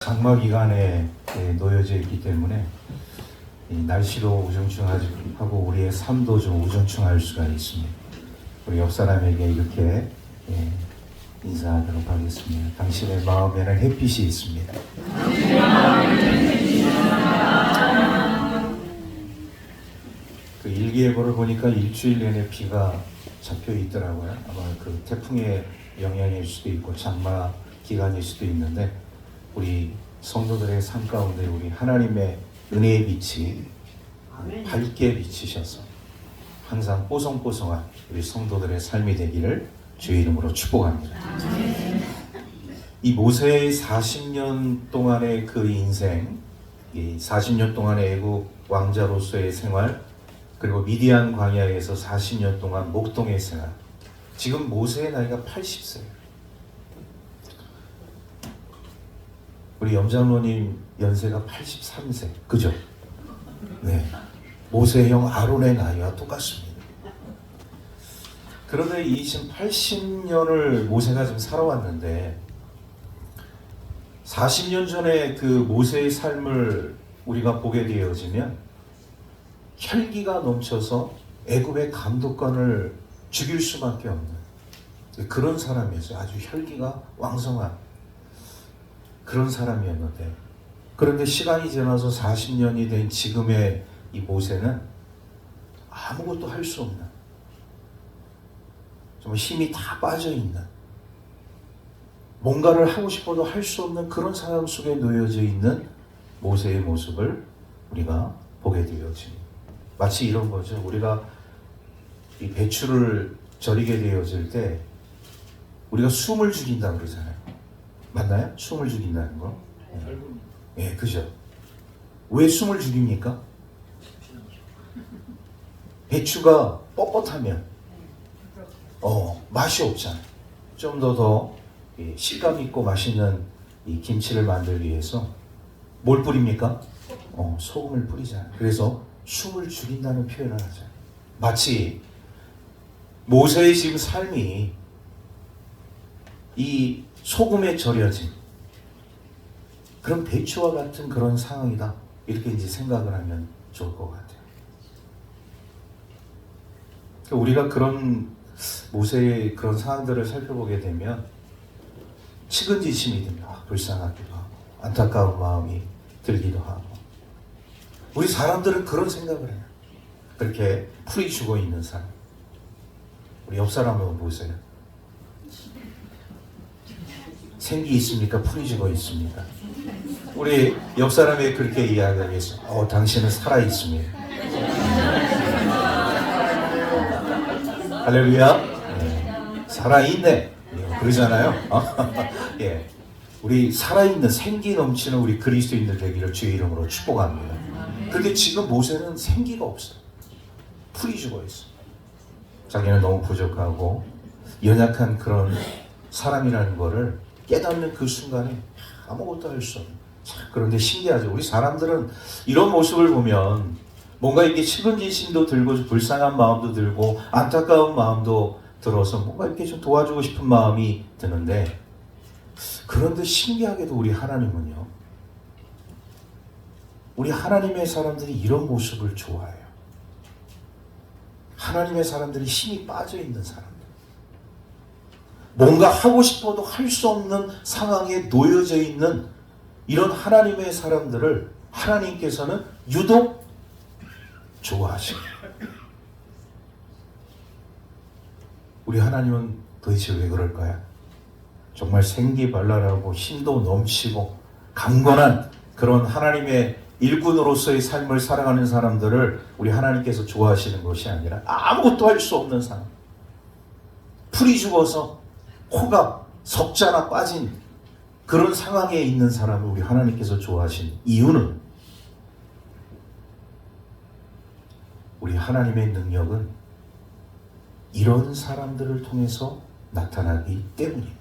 장마 기간에 놓여져 있기 때문에 날씨도 우중충하고 우리의 삶도 좀 우중충할 수가 있습니다. 우리 옆 사람에게 이렇게 인사하도록 하겠습니다. 당신의 마음에는 햇빛이 있습니다. 그 일기예보를 보니까 일주일 내내 비가 잡혀 있더라고요. 아마 그 태풍의 영향일 수도 있고 장마 기간일 수도 있는데 우리 성도들의 삶 가운데 우리 하나님의 은혜의 빛이 밝게 비치셔서 항상 뽀송뽀송한 우리 성도들의 삶이 되기를 주의 이름으로 축복합니다. 이 모세의 40년 동안의 그 인생, 이 40년 동안의 애국 왕자로서의 생활, 그리고 미디안 광야에서 40년 동안 목동의 생활. 지금 모세의 나이가 80세예요. 우리 염장로님 연세가 83세, 그죠? 네. 모세 형 아론의 나이와 똑같습니다. 그런데 이 지금 80년을 모세가 지금 살아왔는데 40년 전에 그 모세의 삶을 우리가 보게 되어지면 혈기가 넘쳐서 애굽의 감독관을 죽일 수밖에 없는 그런 사람이었어요. 아주 혈기가 왕성한 그런 사람이었는데, 그런데 시간이 지나서 40년이 된 지금의 이 모세는 아무것도 할 수 없는, 정말 힘이 다 빠져있는, 뭔가를 하고 싶어도 할 수 없는 그런 상황 속에 놓여져 있는 모세의 모습을 우리가 보게 되어집니다. 마치 이런 거죠. 우리가 이 배추를 절이게 되어질 때 우리가 숨을 죽인다 그러잖아요. 맞나요? 숨을 죽인다는 거? 네, 그죠? 왜 숨을 죽입니까? 배추가 뻣뻣하면 맛이 없잖아요. 좀 더 식감 있고 맛있는 이 김치를 만들기 위해서 뭘 뿌립니까? 소금을 뿌리잖아요. 그래서 숨을 죽인다는 표현을 하죠. 마치 모세의 지금 삶이 이 소금에 절여진 그런 배추와 같은 그런 상황이다. 이렇게 이제 생각을 하면 좋을 것 같아요. 우리가 그런 모세의 그런 상황들을 살펴보게 되면 측은지심이 듭니다. 불쌍하기도 하고 안타까운 마음이 들기도 하고, 우리 사람들은 그런 생각을 해요. 그렇게 풀이 죽어 있는 사람. 우리 옆 사람 한번 보세요. 생기 있습니까? 풀이 죽어 있습니다. 우리 옆 사람이 그렇게 이야기하겠어. 당신은 살아 있습니다. 할렐루야. 네. 살아 있네. 그러잖아요. 예. 우리 살아있는 생기 넘치는 우리 그리스도인들 되기를 주의 이름으로 축복합니다. 그런데 지금 모세는 생기가 없어요. 풀이 죽어 있어. 자기는 너무 부족하고 연약한 그런 사람이라는 거를 깨닫는 그 순간에 아무것도 할 수 없는. 그런데 신기하죠. 우리 사람들은 이런 모습을 보면 뭔가 이렇게 측은지심도 들고 불쌍한 마음도 들고 안타까운 마음도 들어서 뭔가 이렇게 좀 도와주고 싶은 마음이 드는데, 그런데 신기하게도 우리 하나님은요, 우리 하나님의 사람들이 이런 모습을 좋아해요. 하나님의 사람들이 힘이 빠져있는 사람들, 뭔가 하고 싶어도 할 수 없는 상황에 놓여져 있는 이런 하나님의 사람들을 하나님께서는 유독 좋아하십니다. 우리 하나님은 도대체 왜 그럴까요? 정말 생기발랄하고 힘도 넘치고 강건한 그런 하나님의 일꾼으로서의 삶을 살아가는 사람들을 우리 하나님께서 좋아하시는 것이 아니라 아무것도 할 수 없는 사람, 풀이 죽어서 코가 석자나 빠진 그런 상황에 있는 사람을 우리 하나님께서 좋아하신 이유는, 우리 하나님의 능력은 이런 사람들을 통해서 나타나기 때문입니다.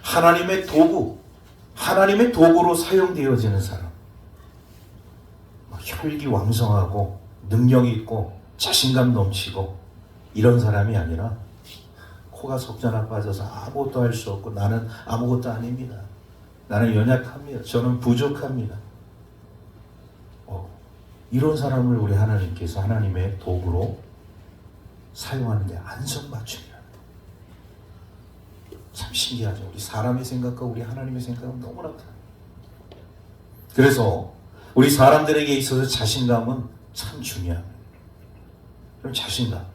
하나님의 도구, 하나님의 도구로 사용되어지는 사람, 혈기왕성하고 능력 있고 자신감 넘치고 이런 사람이 아니라 코가 석자나 빠져서 아무것도 할 수 없고 나는 아무것도 아닙니다. 나는 연약합니다. 저는 부족합니다. 이런 사람을 우리 하나님께서 하나님의 도구로 사용하는데 안성맞춤이라. 참 신기하죠. 우리 사람의 생각과 우리 하나님의 생각은 너무나 다르다. 그래서 우리 사람들에게 있어서 자신감은 참 중요합니다. 그럼 자신감.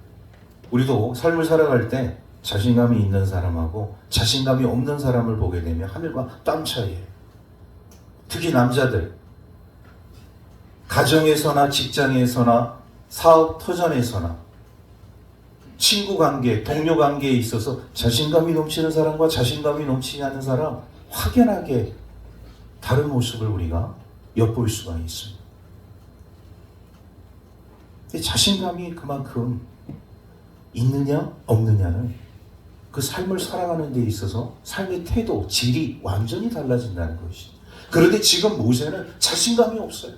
우리도 삶을 살아갈 때 자신감이 있는 사람하고 자신감이 없는 사람을 보게 되면 하늘과 땅 차이예요. 특히 남자들. 가정에서나 직장에서나 사업 터전에서나 친구 관계, 동료 관계에 있어서 자신감이 넘치는 사람과 자신감이 넘치지 않는 사람 확연하게 다른 모습을 우리가 엿볼 수가 있습니다. 자신감이 그만큼 있느냐 없느냐는 그 삶을 살아가는 데 있어서 삶의 태도, 질이 완전히 달라진다는 것이죠. 그런데 지금 모세는 자신감이 없어요.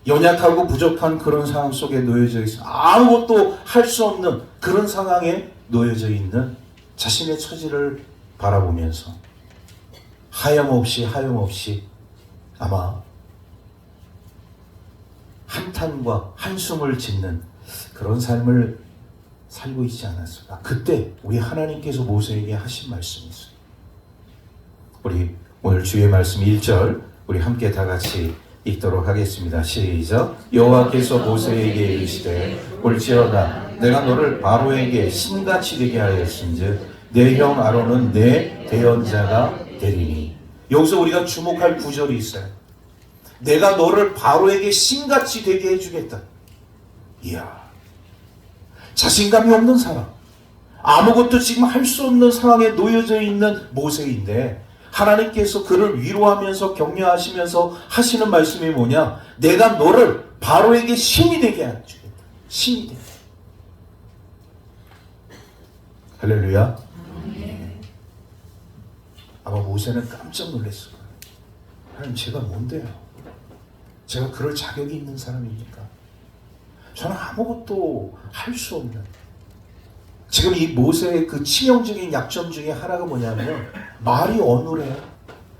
연약하고 부족한 그런 상황 속에 놓여져 있어 아무것도 할 수 없는 그런 상황에 놓여져 있는 자신의 처지를 바라보면서 하염없이 아마 한탄과 한숨을 짓는 그런 삶을 살고 있지 않았을까. 그때 우리 하나님께서 모세에게 하신 말씀이 있어요. 우리 오늘 주의 말씀 1절 우리 함께 다 같이 읽도록 하겠습니다. 시작. 여호와께서 모세에게 이르시되 볼지어다 내가 너를 바로에게 신같이 되게 하였은즉 내 형 아론은 내 대언자가 되리니. 여기서 우리가 주목할 구절이 있어요. 내가 너를 바로에게 신같이 되게 해주겠다. 이야, 자신감이 없는 사람, 아무것도 지금 할 수 없는 상황에 놓여져 있는 모세인데 하나님께서 그를 위로하면서 격려하시면서 하시는 말씀이 뭐냐? 내가 너를 바로에게 신이 되게 해주겠다. 신이 되게. 할렐루야. 아마 모세는 깜짝 놀랐을 거예요. 하나님, 제가 뭔데요? 제가 그럴 자격이 있는 사람입니까? 저는 아무것도 할 수 없는. 지금 이 모세의 그 치명적인 약점 중에 하나가 뭐냐면 말이 어눌해요.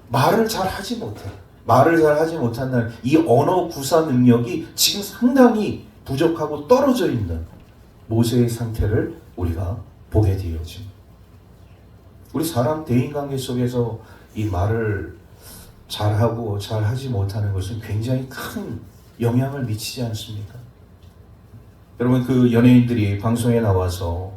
말을 잘 하지 못해. 말을 잘 하지 못한다는 이 언어 구사 능력이 지금 상당히 부족하고 떨어져 있는 모세의 상태를 우리가 보게 되어집니다. 우리 사람 대인관계 속에서 이 말을 잘하고 잘하지 못하는 것은 굉장히 큰 영향을 미치지 않습니까? 여러분, 그 연예인들이 방송에 나와서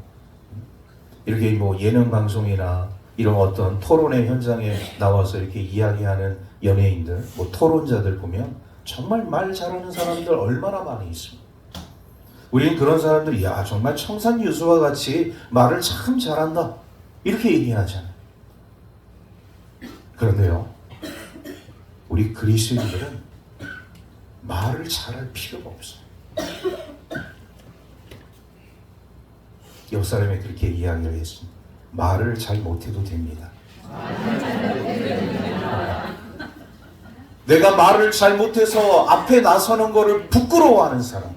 이렇게 뭐 예능 방송이나 이런 어떤 토론의 현장에 나와서 이렇게 이야기하는 연예인들, 뭐 토론자들 보면 정말 말 잘하는 사람들 얼마나 많이 있습니다. 우리는 그런 사람들이 야, 정말 청산유수와 같이 말을 참 잘한다 이렇게 얘기하잖아요. 그런데요, 우리 그리스도인들은 말을 잘할 필요가 없어요. 옆 사람이 그렇게 이야기를 했습니다. 말을 잘 못해도 됩니다. 내가 말을 잘 못해서 앞에 나서는 것을 부끄러워하는 사람,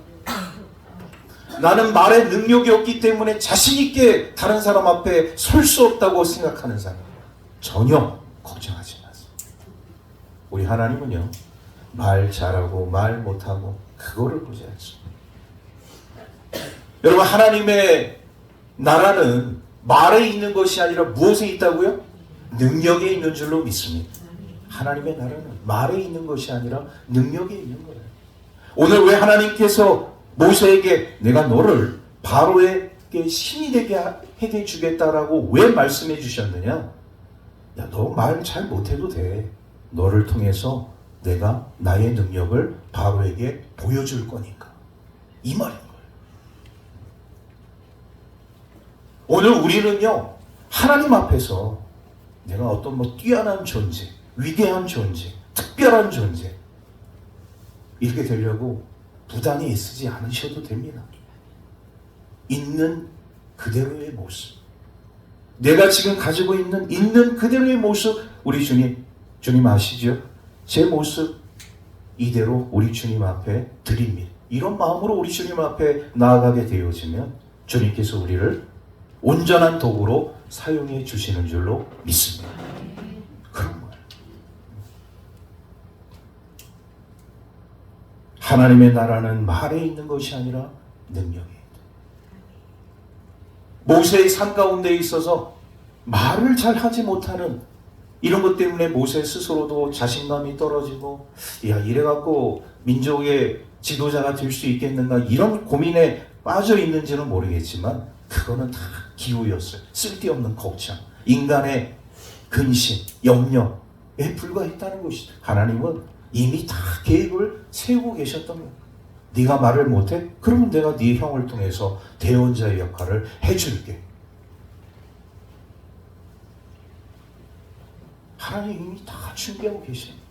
나는 말에 능력이 없기 때문에 자신 있게 다른 사람 앞에 설 수 없다고 생각하는 사람, 전혀 걱정하지 마세요. 우리 하나님은요, 말 잘하고 말 못하고 그거를 보지 않습니다. 여러분, 하나님의 나라는 말에 있는 것이 아니라 무엇에 있다고요? 능력에 있는 줄로 믿습니다. 하나님의 나라는 말에 있는 것이 아니라 능력에 있는 거예요. 오늘 왜 하나님께서 모세에게 내가 너를 바로에게 신이 되게 해 주겠다라고 왜 말씀해 주셨느냐? 야, 너 말 잘 못해도 돼. 너를 통해서 내가 나의 능력을 바로에게 보여줄 거니까. 이 말인 거예요. 오늘 우리는요, 하나님 앞에서 내가 어떤 뭐 뛰어난 존재, 위대한 존재, 특별한 존재 이렇게 되려고 부단히 애쓰지 않으셔도 됩니다. 있는 그대로의 모습, 내가 지금 가지고 있는 그대로의 모습, 우리 주님 아시죠? 제 모습 이대로 우리 주님 앞에 드립니다. 이런 마음으로 우리 주님 앞에 나아가게 되어지면 주님께서 우리를 온전한 도구로 사용해 주시는 줄로 믿습니다. 하나님의 나라는 말에 있는 것이 아니라 능력에 있다. 모세의 삶 가운데 있어서 말을 잘 하지 못하는 이런 것 때문에 모세 스스로도 자신감이 떨어지고, 야, 이래갖고 민족의 지도자가 될 수 있겠는가, 이런 고민에 빠져 있는지는 모르겠지만 그거는 다 기우였어요. 쓸데없는 걱정, 인간의 근심, 염려에 불과했다는 것이다. 하나님은 이미 다 계획을 세우고 계셨던 거예요. 네가 말을 못해? 그러면 내가 네 형을 통해서 대언자의 역할을 해줄게. 하나님 이미 다 준비하고 계십니다.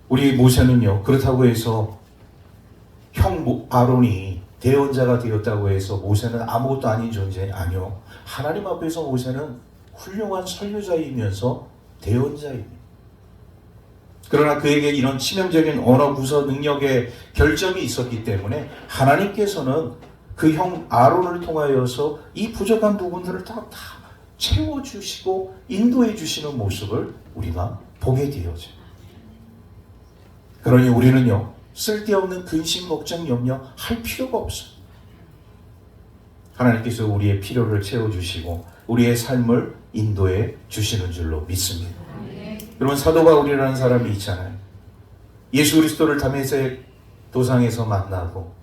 우리 모세는요, 그렇다고 해서 형 아론이 대언자가 되었다고 해서 모세는 아무것도 아닌 존재, 아니요. 하나님 앞에서 모세는 훌륭한 선교자이면서 대언자입니다. 그러나 그에게 이런 치명적인 언어 구사 능력의 결점이 있었기 때문에 하나님께서는 그 형 아론을 통하여서 이 부족한 부분들을 다 채워주시고 인도해 주시는 모습을 우리가 보게 되어져. 그러니 우리는요, 쓸데없는 근심, 걱정, 염려 할 필요가 없어요. 하나님께서 우리의 필요를 채워주시고 우리의 삶을 인도해 주시는 줄로 믿습니다. 여러분, 사도 바울이라는 사람이 있잖아요. 예수 그리스도를 다메섹 도상에서 만나고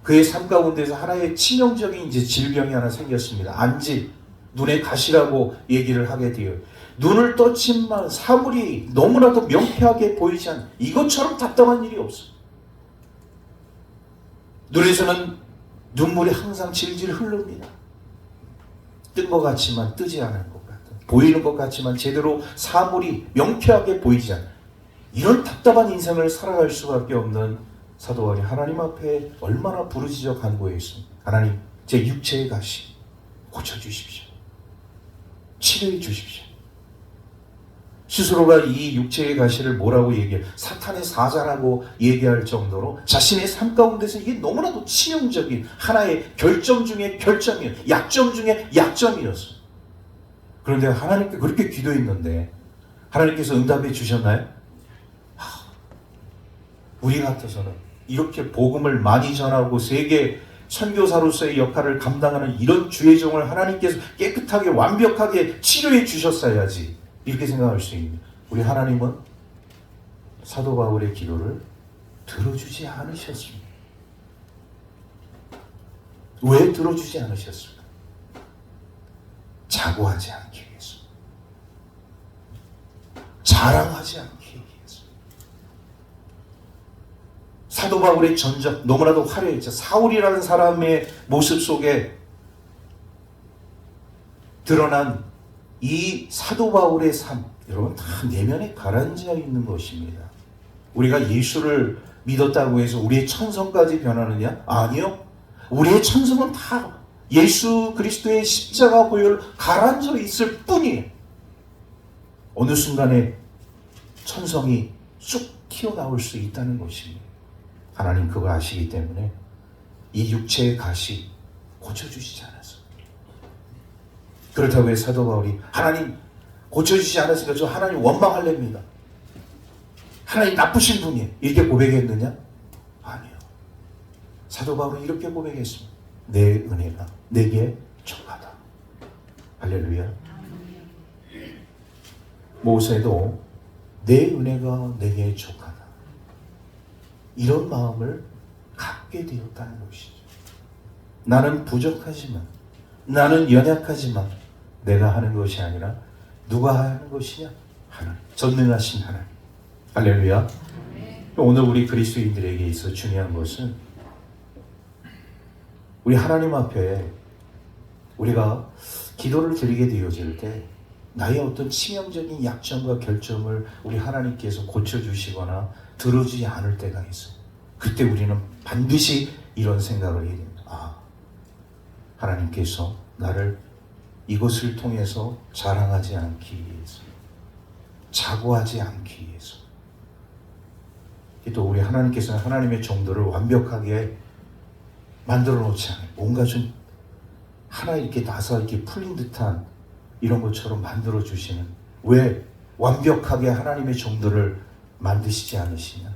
그의 삶 가운데서 하나의 치명적인 이제 질병이 하나 생겼습니다. 안질, 눈에 가시라고 얘기를 하게 돼요. 눈을 떴지만 사물이 너무나도 명쾌하게 보이지 않는, 이것처럼 답답한 일이 없어요. 눈에서는 눈물이 항상 질질 흐릅니다. 뜬 것 같지만 뜨지 않은 것 같은, 보이는 것 같지만 제대로 사물이 명쾌하게 보이지 않는, 이런 답답한 인생을 살아갈 수밖에 없는 사도 바울이 하나님 앞에 얼마나 부르짖어 간구했습니다. 하나님, 제 육체의 가시 고쳐주십시오. 치료해 주십시오. 스스로가 이 육체의 가시를 뭐라고 얘기해요? 사탄의 사자라고 얘기할 정도로 자신의 삶 가운데서 이게 너무나도 치명적인 하나의 결점 중에 결점이에요. 약점 중에 약점이었어요. 그런데 하나님께 그렇게 기도했는데 하나님께서 응답해 주셨나요? 우리 같아서는 이렇게 복음을 많이 전하고 세계 선교사로서의 역할을 감당하는 이런 주의 종을 하나님께서 깨끗하게 완벽하게 치료해 주셨어야지, 이렇게 생각할 수 있는 우리 하나님은 사도 바울의 기도를 들어주지 않으셨습니다. 왜 들어주지 않으셨을까? 자고하지 않기 위해서, 자랑하지 않기 위해서. 사도 바울의 전적 너무나도 화려했죠. 사울이라는 사람의 모습 속에 드러난 이 사도 바울의 삶, 여러분 다 내면에 가라앉아 있는 것입니다. 우리가 예수를 믿었다고 해서 우리의 천성까지 변하느냐? 아니요. 우리의 천성은 다 예수 그리스도의 십자가 보혈 가라앉아 있을 뿐이에요. 어느 순간에 천성이 쑥 튀어나올 수 있다는 것입니다. 하나님 그거 아시기 때문에 이 육체의 가시 고쳐주시지 않았어요. 그렇다고 해서 사도 바울이 하나님 고쳐주시지 않았으니까 저 하나님 원망할랍니다. 하나님 나쁘신 분이에요. 이렇게 고백했느냐? 아니요. 사도 바울은 이렇게 고백했습니다. 내 은혜가 내게 족하다. 할렐루야. 모세도 내 은혜가 내게 족하다, 이런 마음을 갖게 되었다는 것이죠. 나는 부족하지만, 나는 연약하지만 내가 하는 것이 아니라 누가 하는 것이냐? 하나님, 전능하신 하나님. 할렐루야. 오늘 우리 그리스도인들에게 있어 중요한 것은 우리 하나님 앞에 우리가 기도를 드리게 되어질 때 나의 어떤 치명적인 약점과 결점을 우리 하나님께서 고쳐주시거나 들어주지 않을 때가 있어요. 그때 우리는 반드시 이런 생각을 해야 됩니다. 하나님께서 나를 이것을 통해서 자랑하지 않기 위해서, 자고하지 않기 위해서, 또 우리 하나님께서는 하나님의 종들을 완벽하게 만들어 놓지 않아요. 뭔가 좀 하나 이렇게 나서 이렇게 풀린 듯한 이런 것처럼 만들어 주시는, 왜 완벽하게 하나님의 종들을 만드시지 않으시냐?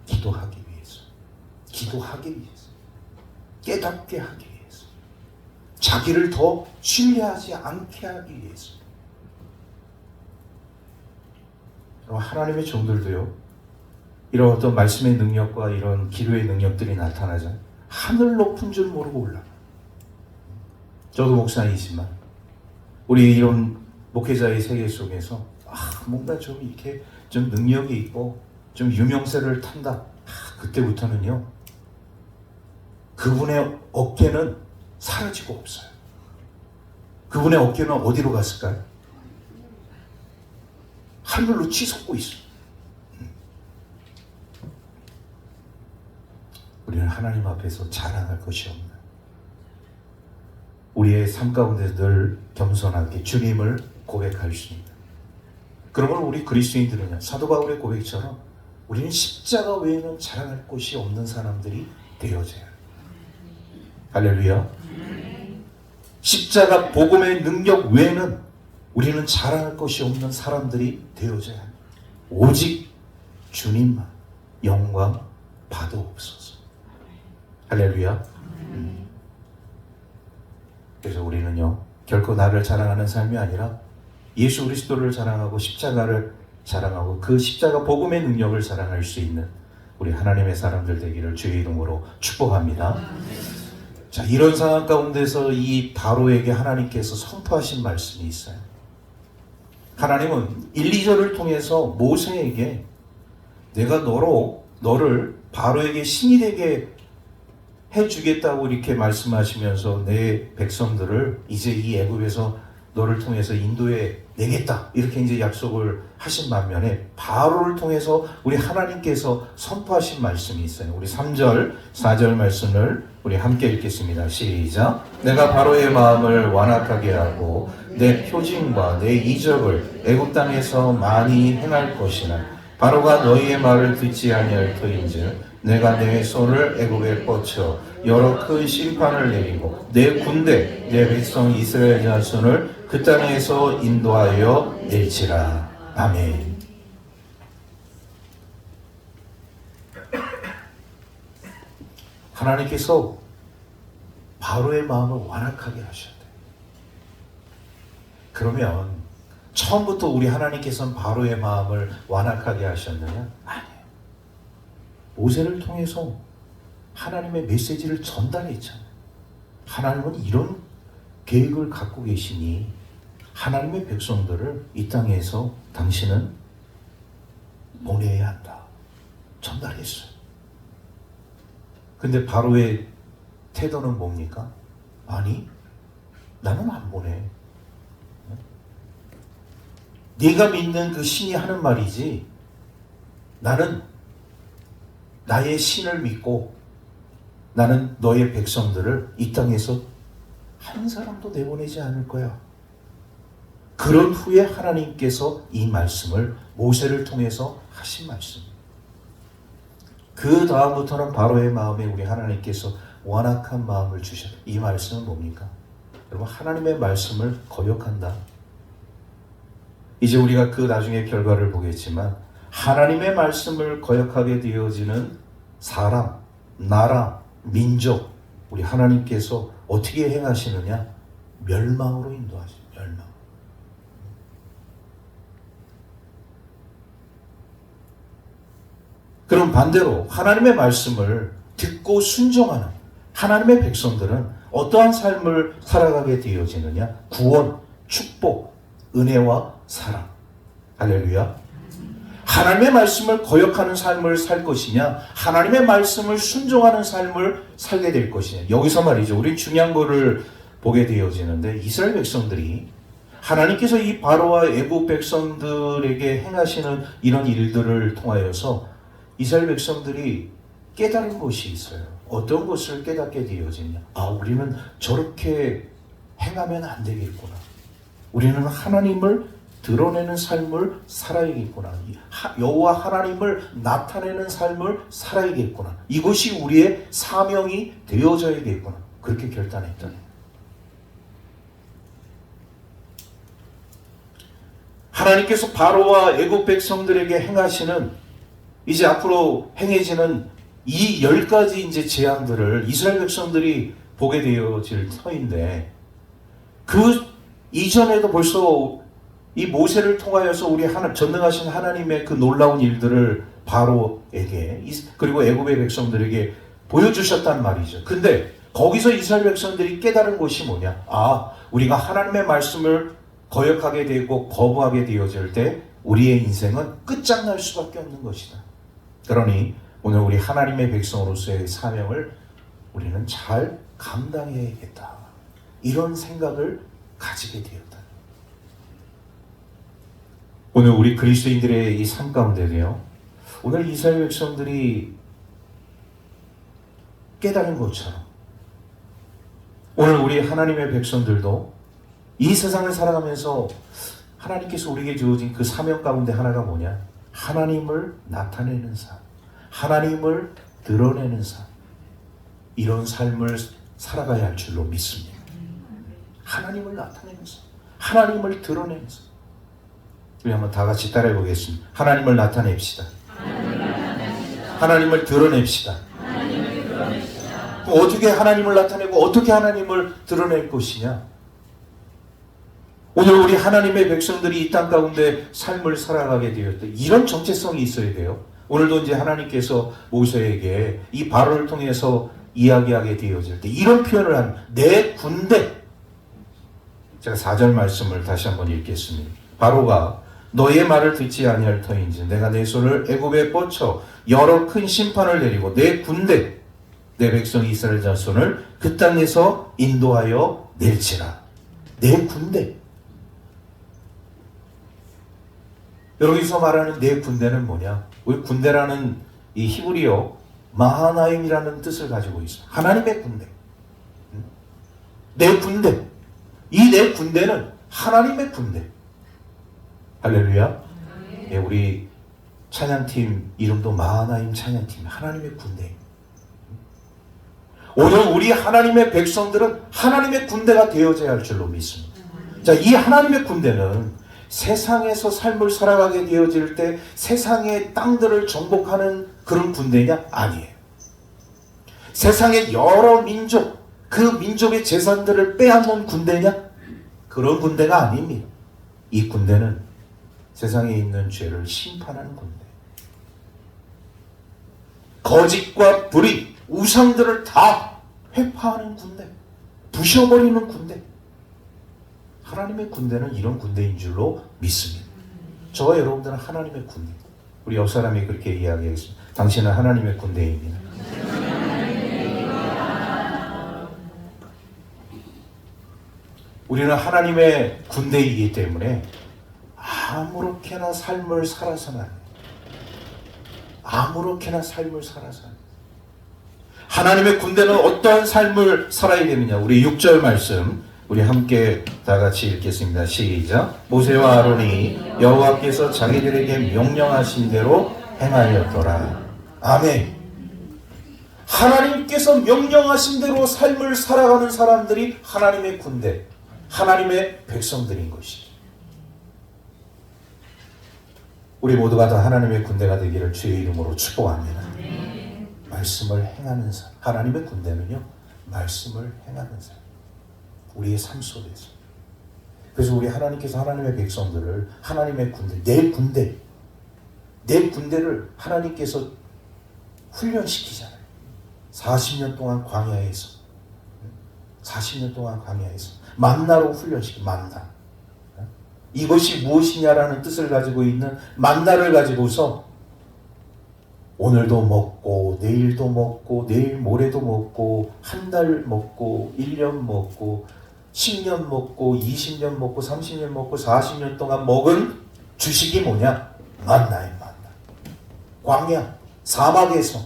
기도하기 위해서, 기도하기 위해서, 깨닫게 하기 위해서, 자기를 더 신뢰하지 않게 하기 위해서. 하나님의 종들도요, 이런 어떤 말씀의 능력과 이런 기도의 능력들이 나타나자 하늘 높은 줄 모르고 올라가. 저도 목사이지만 우리 이런 목회자의 세계 속에서 뭔가 좀 이렇게 좀 능력이 있고 좀 유명세를 탄다. 그때부터는요, 그분의 어깨는 사라지고 없어요. 그분의 어깨는 어디로 갔을까요? 하늘로 치솟고 있어요. 우리는 하나님 앞에서 자랑할 것이 없는, 우리의 삶 가운데 늘 겸손하게 주님을 고백할 수 있는, 그러면 우리 그리스도인들은요, 사도 바울의 고백처럼 우리는 십자가 외에는 자랑할 곳이 없는 사람들이 되어져야 해요. 할렐루야. 십자가 복음의 능력 외에는 우리는 자랑할 것이 없는 사람들이 되어져야 합니다. 오직 주님만 영광 받아옵소서. 할렐루야. 그래서 우리는요, 결코 나를 자랑하는 삶이 아니라 예수 그리스도를 자랑하고 십자가를 자랑하고 그 십자가 복음의 능력을 자랑할 수 있는 우리 하나님의 사람들 되기를 주의 이름으로 축복합니다. 자, 이런 상황 가운데서 이 바로에게 하나님께서 선포하신 말씀이 있어요. 하나님은 1, 2절을 통해서 모세에게 내가 너를 바로에게 신이 되게 해주겠다고 이렇게 말씀하시면서 내 백성들을 이제 이 애굽에서 너를 통해서 인도해 내겠다 이렇게 이제 약속을 하신 반면에 바로를 통해서 우리 하나님께서 선포하신 말씀이 있어요. 우리 3절, 4절 말씀을 우리 함께 읽겠습니다. 시작. 내가 바로의 마음을 완악하게 하고 내 표징과 내 이적을 애굽 땅에서 많이 행할 것이나 바로가 너희의 말을 듣지 아니할 터인즉 내가 내 손을 애굽에 뻗쳐 여러 큰 심판을 내리고 내 군대 내 백성 이스라엘 자손을 그 땅에서 인도하여 낼지라. 아멘. 하나님께서 바로의 마음을 완악하게 하셨대요. 그러면 처음부터 우리 하나님께서는 바로의 마음을 완악하게 하셨느냐? 아니에요. 모세를 통해서 하나님의 메시지를 전달했잖아요. 하나님은 이런 계획을 갖고 계시니 하나님의 백성들을 이 땅에서 당신은 보내야 한다. 전달했어요. 근데 바로의 태도는 뭡니까? 아니, 나는 안 보내. 네가 믿는 그 신이 하는 말이지 나는 나의 신을 믿고 나는 너의 백성들을 이 땅에서 한 사람도 내보내지 않을 거야. 그런 후에 하나님께서 이 말씀을 모세를 통해서 하신 말씀. 그 다음부터는 바로의 마음에 우리 하나님께서 완악한 마음을 주셔. 이 말씀은 뭡니까? 여러분, 하나님의 말씀을 거역한다. 이제 우리가 그 나중에 결과를 보겠지만 하나님의 말씀을 거역하게 되어지는 사람, 나라, 민족, 우리 하나님께서 어떻게 행하시느냐? 멸망으로 인도하시죠. 멸망. 그럼 반대로 하나님의 말씀을 듣고 순종하는 하나님의 백성들은 어떠한 삶을 살아가게 되어지느냐? 구원, 축복, 은혜와 사랑. 할렐루야. 하나님의 말씀을 거역하는 삶을 살 것이냐, 하나님의 말씀을 순종하는 삶을 살게 될 것이냐. 여기서 말이죠, 우리 중요한 거를 보게 되어지는데, 이스라엘 백성들이 하나님께서 이 바로와 애굽 백성들에게 행하시는 이런 일들을 통하여서 이스라엘 백성들이 깨달은 것이 있어요. 어떤 것을 깨닫게 되어지냐. 우리는 저렇게 행하면 안 되겠구나. 우리는 하나님을 드러내는 삶을 살아야겠구나. 여호와 하나님을 나타내는 삶을 살아야겠구나. 이것이 우리의 사명이 되어져야겠구나. 그렇게 결단했던. 하나님께서 바로와 애굽 백성들에게 행하시는 이제 앞으로 행해지는 이 10가지 이제 재앙들을 이스라엘 백성들이 보게 되어질 터인데, 그 이전에도 벌써 이 모세를 통하여서 우리 전능하신 하나님의 그 놀라운 일들을 바로에게 그리고 애굽의 백성들에게 보여주셨단 말이죠. 근데 거기서 이스라엘 백성들이 깨달은 것이 뭐냐? 우리가 하나님의 말씀을 거역하게 되고 거부하게 되어질 때 우리의 인생은 끝장날 수밖에 없는 것이다. 그러니 오늘 우리 하나님의 백성으로서의 사명을 우리는 잘 감당해야겠다. 이런 생각을 가지게 되었다. 오늘 우리 그리스도인들의 이 삶 가운데도요, 오늘 이스라엘 백성들이 깨달은 것처럼 오늘 우리 하나님의 백성들도 이 세상을 살아가면서 하나님께서 우리에게 주어진 그 사명 가운데 하나가 뭐냐? 하나님을 나타내는 삶, 하나님을 드러내는 삶, 이런 삶을 살아가야 할 줄로 믿습니다. 하나님을 나타내는 삶, 하나님을 드러내는 삶. 우리 한번 다 같이 따라해 보겠습니다. 하나님을 나타냅시다. 하나님을 드러냅시다. 어떻게 하나님을 나타내고 어떻게 하나님을 드러낼 것이냐? 오늘 우리 하나님의 백성들이 이 땅 가운데 삶을 살아가게 되었다. 이런 정체성이 있어야 돼요. 오늘도 이제 하나님께서 모세에게 이 바로를 통해서 이야기하게 되어질 때 이런 표현을 한 내 군대. 제가 4절 말씀을 다시 한번 읽겠습니다. 바로가 너의 말을 듣지 아니할 터인지 내가 내 손을 애굽에 뻗쳐 여러 큰 심판을 내리고 내 군대 내 백성 이스라엘 자손을 그 땅에서 인도하여 낼지라. 내 군대. 여기서 말하는 내 군대는 뭐냐? 우리 군대라는 이 히브리어 마하나임이라는 뜻을 가지고 있어요. 하나님의 군대. 내 군대. 이 내 군대는 하나님의 군대. 할렐루야. 예, 우리 찬양팀 이름도 마하나임 찬양팀, 하나님의 군대. 오늘 우리 하나님의 백성들은 하나님의 군대가 되어져야 할 줄로 믿습니다. 자, 이 하나님의 군대는 세상에서 삶을 살아가게 되어질 때 세상의 땅들을 정복하는 그런 군대냐? 아니에요. 세상의 여러 민족, 그 민족의 재산들을 빼앗는 군대냐? 그런 군대가 아닙니다. 이 군대는 세상에 있는 죄를 심판하는 군대. 거짓과 불의, 우상들을 다 회파하는 군대. 부셔버리는 군대. 하나님의 군대는 이런 군대인 줄로 믿습니다. 저와 여러분들은 하나님의 군대. 우리 옆 사람이 그렇게 이야기하겠습니다. 당신은 하나님의 군대입니다. 우리는 하나님의 군대이기 때문에 아무렇게나 삶을 살아서는 안 돼요. 아무렇게나 삶을 살아서는 안 돼요. 하나님의 군대는 어떠한 삶을 살아야 되느냐? 우리 6절 말씀 우리 함께 다 같이 읽겠습니다. 시작. 모세와 아론이 여호와께서 자기들에게 명령하신 대로 행하였더라. 아멘. 하나님께서 명령하신 대로 삶을 살아가는 사람들이 하나님의 군대, 하나님의 백성들인 것이죠. 우리 모두가 다 하나님의 군대가 되기를 주의 이름으로 축복합니다. 말씀을 행하는 사람. 하나님의 군대는요, 말씀을 행하는 사람. 우리의 삶 속에서. 그래서 우리 하나님께서 하나님의 백성들을 하나님의 군대, 내 군대를 하나님께서 훈련시키잖아요. 40년 동안 광야에서 40년 동안 광야에서 만나로 훈련시키 만나. 이것이 무엇이냐라는 뜻을 가지고 있는 만나를 가지고서 오늘도 먹고 내일도 먹고 내일 모레도 먹고 한 달 먹고 1년 먹고 10년 먹고 20년 먹고 30년 먹고 40년 동안 먹은 주식이 뭐냐? 만나의 만나. 광야 사막에서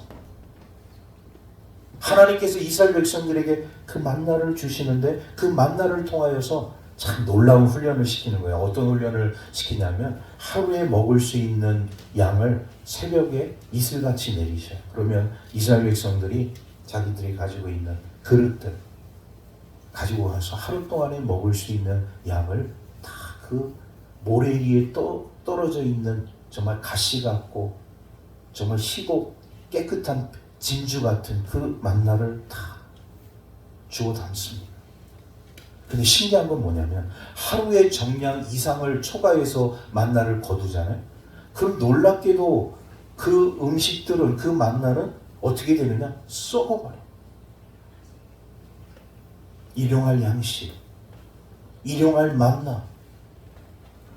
하나님께서 이스라엘 백성들에게 그 만나를 주시는데 그 만나를 통하여서 참 놀라운 훈련을 시키는 거예요. 어떤 훈련을 시키냐면 하루에 먹을 수 있는 양을 새벽에 이슬같이 내리셔요. 그러면 이스라엘 백성들이 자기들이 가지고 있는 그릇들 가지고 와서 하루 동안에 먹을 수 있는 양을 다 그 모래 위에 떨어져 있는 정말 가시 같고 정말 희고 깨끗한 진주 같은 그 만나를 다 주워 담습니다. 근데 신기한 건 뭐냐면 하루의 정량 이상을 초과해서 만나를 거두잖아요. 그럼 놀랍게도 그 음식들은, 그 만나는 어떻게 되느냐? 썩어버려. 일용할 양식, 일용할 만나.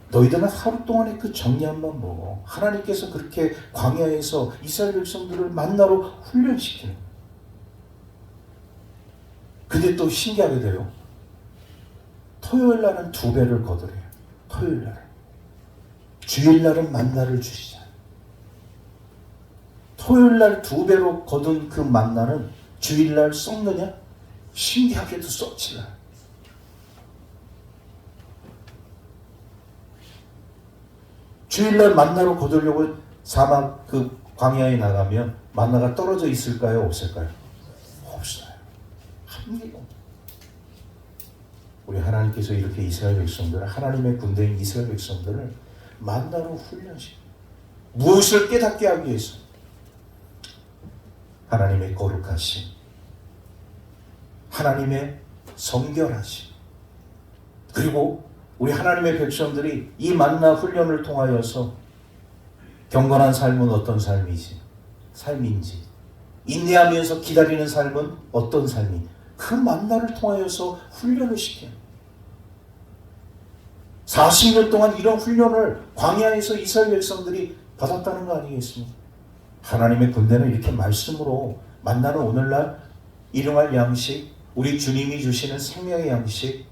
너희들은 하루 동안의 그 정량만 먹어. 하나님께서 그렇게 광야에서 이스라엘 백성들을 만나로 훈련시키는 거예요. 근데 또 신기하게 돼요. 토요일 날은 2배를 거두래요. 토요일 날은. 주일 날은 만나를 주시잖아요. 토요일 날 2배로 거둔 그 만나는 주일 날 썩느냐? 신기하게도 썩지 않아요. 주일날 만나로 거두려고 사막 그 광야에 나가면 만나가 떨어져 있을까요? 없을까요? 없어요. 한 개도 없어요. 우리 하나님께서 이렇게 이스라엘 백성들을, 하나님의 군대인 이스라엘 백성들을 만나로 훈련시켜요. 무엇을 깨닫게 하기 위해서? 하나님의 거룩하심, 하나님의 성결하심, 그리고 우리 하나님의 백성들이 이 만나 훈련을 통하여서 경건한 삶은 어떤 삶인지, 인내하면서 기다리는 삶은 어떤 삶인지, 그 만나를 통하여서 훈련을 시켜요. 40년 동안 이런 훈련을 광야에서 이스라엘 백성들이 받았다는 거 아니겠습니까? 하나님의 군대는 이렇게 말씀으로 만나는 오늘날 일용할 양식, 우리 주님이 주시는 생명의 양식,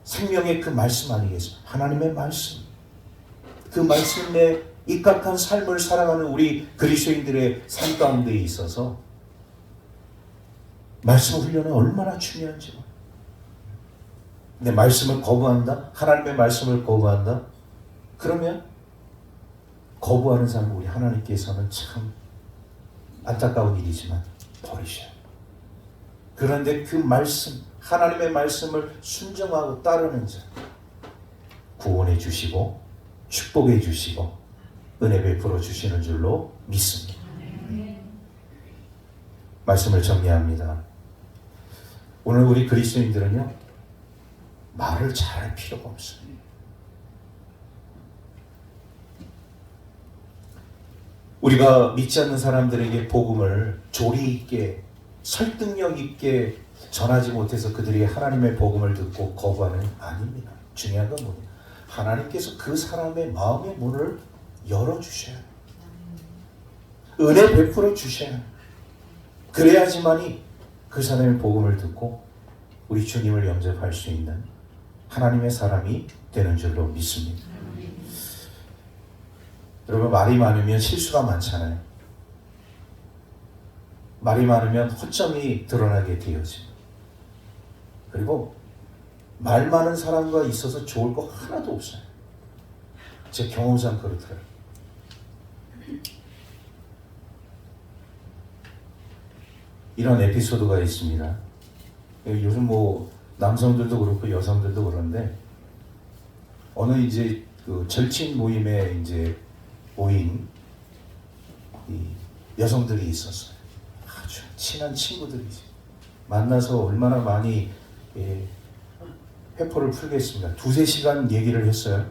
생명의 그 말씀 아니겠습니까? 하나님의 말씀. 그 말씀에 입각한 삶을 살아가는 우리 그리스도인들의 삶 가운데 있어서 말씀 훈련은 얼마나 중요한지. 내 말씀을 거부한다? 하나님의 말씀을 거부한다? 그러면 거부하는 사람을 우리 하나님께서는 참 안타까운 일이지만 버리셔요. 그런데 그 말씀, 하나님의 말씀을 순종하고 따르는 자, 구원해 주시고 축복해 주시고 은혜 베풀어 주시는 줄로 믿습니다. 말씀을 정리합니다. 오늘 우리 그리스도인들은요, 말을 잘할 필요가 없어요. 우리가 믿지 않는 사람들에게 복음을 조리 있게, 설득력 있게 전하지 못해서 그들이 하나님의 복음을 듣고 거부하는 아닙니다. 중요한 건 뭐냐? 하나님께서 그 사람의 마음의 문을 열어주셔야 해요. 은혜 베풀어 주셔야 해요. 그래야지만이 그 사람의 복음을 듣고 우리 주님을 영접할 수 있는 하나님의 사람이 되는 줄로 믿습니다. 여러분, 말이 많으면 실수가 많잖아요. 말이 많으면 허점이 드러나게 되어집니다. 그리고 말 많은 사람과 있어서 좋을 거 하나도 없어요. 제 경험상 그렇더라고요. 이런 에피소드가 있습니다. 요즘 뭐 남성들도 그렇고 여성들도 그런데 어느 이제 그 절친 모임에 이제 모인 이 여성들이 있었어요. 아주 친한 친구들이지. 만나서 얼마나 많이 회포를 풀겠습니다. 2-3시간 얘기를 했어요.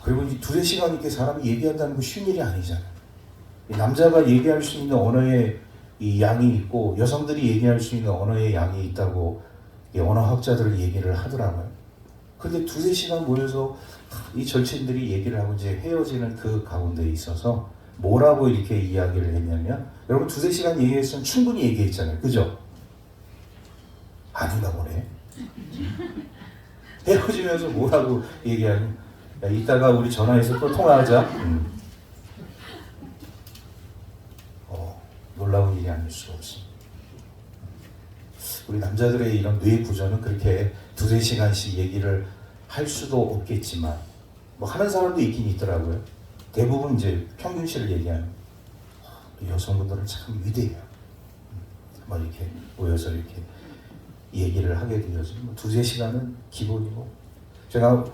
그리고 이 2-3시간 이렇게 사람이 얘기한다는 건 쉬운 일이 아니잖아요. 남자가 얘기할 수 있는 언어의 이 양이 있고 여성들이 얘기할 수 있는 언어의 양이 있다고 언어학자들은 얘기를 하더라고요. 근데 2-3시간 모여서 이 절친들이 얘기를 하고 이제 헤어지는 그 가운데 있어서 뭐라고 이렇게 이야기를 했냐면, 여러분 2-3시간 얘기했으면 충분히 얘기했잖아요. 그죠? 아닌가 보네. 헤어지면서 뭐라고 얘기하니? 야, 이따가 우리 전화해서 또 통화하자. 놀라운 일이 아닐 수가 없습니다. 우리 남자들의 이런 뇌 구조는 그렇게 2-3시간씩 얘기를 할 수도 없겠지만 뭐 하는 사람도 있긴 있더라고요. 대부분 이제 평균치를 얘기하는 여성분들은 참 위대해요. 뭐 이렇게 모여서 이렇게 얘기를 하게 되어서 2-3시간은 기본이고, 제가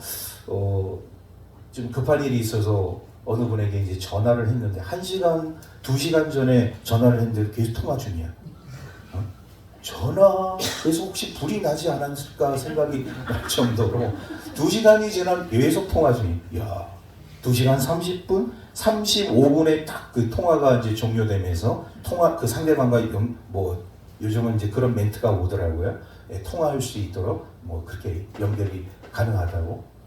좀 급한 일이 있어서 어느 분에게 이제 전화를 했는데 1시간, 2시간 전에 전화를 했는데 계속 통화 중이야. 전화에서 혹시 불이 나지 않았을까 생각이 날 정도로 2시간이 지난 계속 통화 중이야. 야, 2시간 30분, 35분에 딱 그 통화가 이제 종료되면서 그 상대방과 뭐 요즘은 이제 그런 멘트가 오더라고요. 예, 통화할 수 있도록 뭐 그렇게 연결이 가능하다고.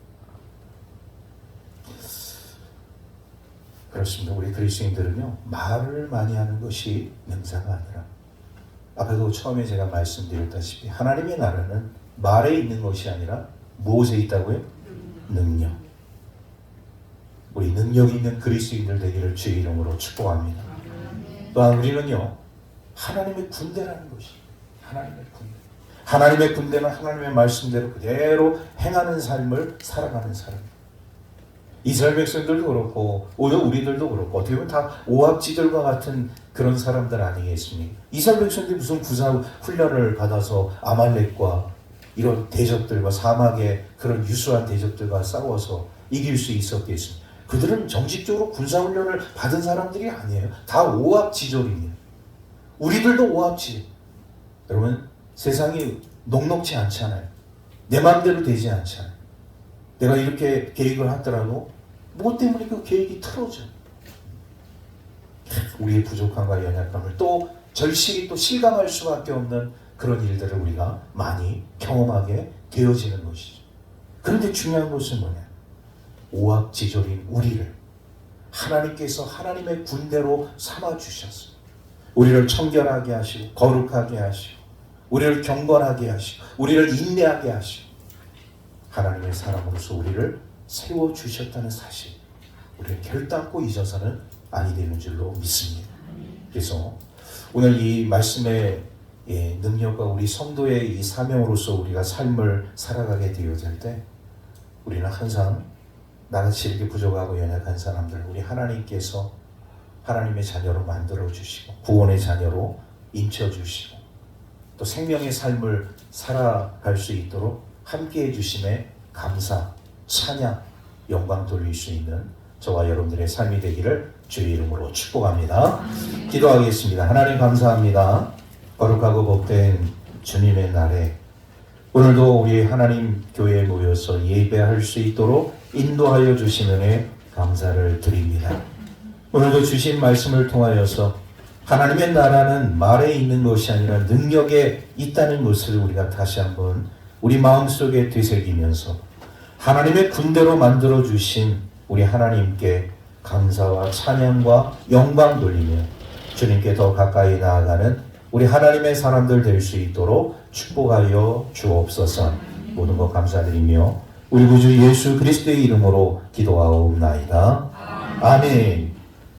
그렇습니다. 우리 그리스도인들은요, 말을 많이 하는 것이 능사가 아니라, 아까도 처음에 제가 말씀드렸다시피 하나님의 나라는 말에 있는 것이 아니라 무엇에 있다고요? 능력. 우리 능력 있는 그리스도인들 되기를 주의 이름으로 축복합니다. 또한 우리는요, 하나님의 군대라는 것이, 하나님의 군대. 하나님의 군대는 하나님의 말씀대로 그대로 행하는 삶을 살아가는 사람. 이스라엘 백성들도 그렇고 오늘 우리들도 그렇고 어떻게 보면 다 오합지졸과 같은 그런 사람들 아니겠습니까? 이스라엘 백성들이 무슨 구사 훈련을 받아서 아말렉과 이런 대적들과 사막의 그런 유수한 대적들과 싸워서 이길 수 있었겠습니까? 그들은 정식적으로 군사훈련을 받은 사람들이 아니에요. 다 오합지졸입니다. 우리들도 오합지졸. 여러분, 세상이 녹록지 않잖아요. 내 마음대로 되지 않잖아요. 내가 이렇게 계획을 하더라도 뭐 때문에 그 계획이 틀어져. 우리의 부족함과 연약함을 또 절실히 또 실감할 수밖에 없는 그런 일들을 우리가 많이 경험하게 되어지는 것이죠. 그런데 중요한 것은 뭐냐? 오합지졸인 우리를 하나님께서 하나님의 군대로 삼아주셨습니다. 우리를 청결하게 하시고 거룩하게 하시고 우리를 경건하게 하시고 우리를 인내하게 하시고 하나님의 사람으로서 우리를 세워주셨다는 사실, 우리를 결단코 잊어서는 아니 되는 줄로 믿습니다. 그래서 오늘 이 말씀의 능력과 우리 성도의 이 사명으로서 우리가 삶을 살아가게 되어질 때 우리는 항상 나같이 이렇게 부족하고 연약한 사람들, 우리 하나님께서 하나님의 자녀로 만들어주시고 구원의 자녀로 인쳐주시고 또 생명의 삶을 살아갈 수 있도록 함께해 주심에 감사, 찬양, 영광 돌릴 수 있는 저와 여러분들의 삶이 되기를 주의 이름으로 축복합니다. 기도하겠습니다. 하나님 감사합니다. 거룩하고 복된 주님의 날에 오늘도 우리 하나님 교회에 모여서 예배할 수 있도록 인도하여 주신 은혜 감사를 드립니다. 오늘도 주신 말씀을 통하여서 하나님의 나라는 말에 있는 것이 아니라 능력에 있다는 것을 우리가 다시 한번 우리 마음속에 되새기면서 하나님의 군대로 만들어 주신 우리 하나님께 감사와 찬양과 영광 돌리며 주님께 더 가까이 나아가는 우리 하나님의 사람들 될 수 있도록 축복하여 주옵소서. 모든 것 감사드리며 우리 구주 예수 그리스도의 이름으로 기도하옵나이다. 아멘.